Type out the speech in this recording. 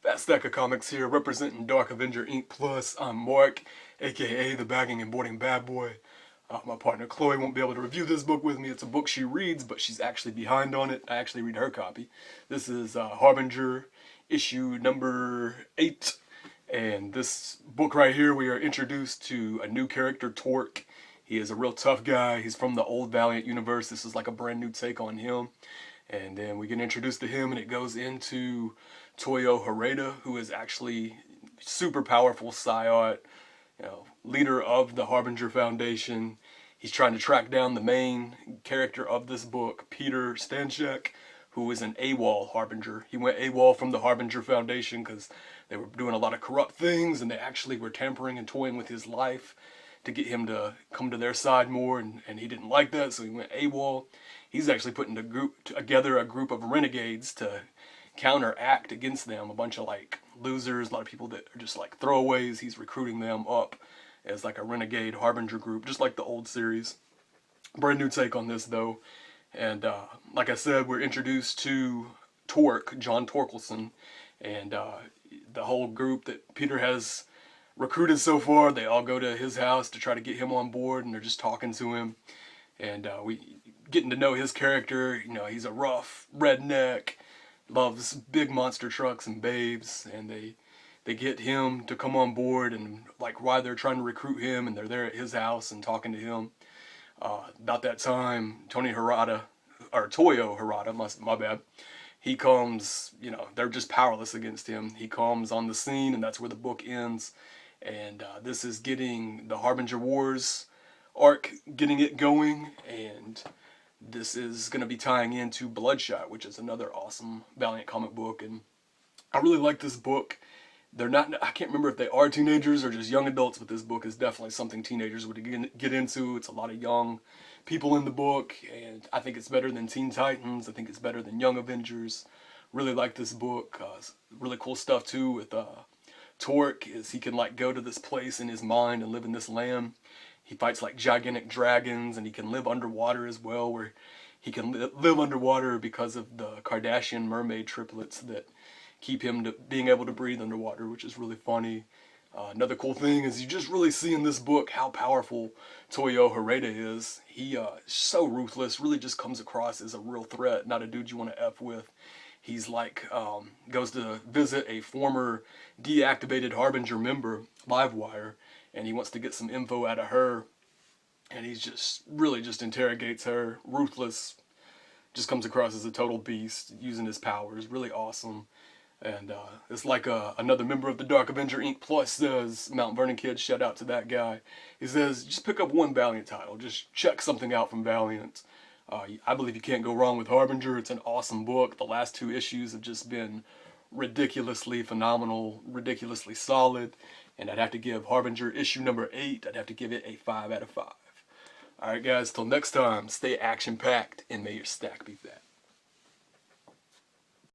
Fat Stack of Comics here, representing Dark Avenger Inc. Plus. I'm Mark, aka the Bagging and Boarding Bad Boy. My partner Chloe won't be able to review this book with me. It's a book she reads, but she's actually behind on it. I actually read her copy. This is Harbinger, issue number 8. And this book right here, we are introduced to a new character, Torque. He is a real tough guy. He's from the old Valiant universe. This is like a brand new take on him. And then we get introduced to him, and it goes into Toyo Harada, who is actually super powerful psiot, leader of the Harbinger Foundation. He's trying to track down the main character of this book, Peter Stanchek, who is an AWOL Harbinger. He went AWOL from the Harbinger Foundation because they were doing a lot of corrupt things, and they actually were tampering and toying with his life to get him to come to their side more, and he didn't like that, so he went AWOL. He's actually putting together a group of renegades to counteract against them. A bunch of like losers, a lot of people that are just like throwaways. He's recruiting them up as like a renegade Harbinger group, just like the old series. Brand new take on this though. And like I said, we're introduced to Torque, John Torkelson, and the whole group that Peter has recruited so far. They all go to his house to try to get him on board, and they're just talking to him. And we getting to know his character. He's a rough redneck, loves big monster trucks and babes, and they get him to come on board, and like while they're trying to recruit him, and they're there at his house and talking to him. About that time, Toyo Harada, my bad. He comes, they're just powerless against him. He comes on the scene, and that's where the book ends. And this is getting the Harbinger Wars arc, getting it going, and this is going to be tying into Bloodshot, which is another awesome Valiant comic book. And I really like this book. I can't remember if they are teenagers or just young adults, but this book is definitely something teenagers would get into. It's a lot of young people in the book, and I think it's better than Teen Titans. I think it's better than Young Avengers. Really like this book. Really cool stuff too with Torque, is he can like go to this place in his mind and live in this land. He fights like gigantic dragons, and he can live underwater as well, where he can live underwater because of the Kardashian mermaid triplets that keep him being able to breathe underwater, which is really funny. Another cool thing is you just really see in this book how powerful Toyo Harada is. He so ruthless, really just comes across as a real threat, not a dude you want to F with. He's like, goes to visit a former deactivated Harbinger member, Livewire, and he wants to get some info out of her, and he's just really just interrogates her, ruthless, just comes across as a total beast, using his powers, really awesome. And it's like another member of the Dark Avenger Inc. Plus says, Mount Vernon Kid, shout out to that guy. He says, just pick up one Valiant title, just check something out from Valiant. I believe you can't go wrong with Harbinger. It's an awesome book. The last 2 issues have just been ridiculously phenomenal, ridiculously solid. And I'd have to give Harbinger issue number 8, I'd have to give it a 5 out of 5. Alright guys, till next time, stay action-packed, and may your stack be fat.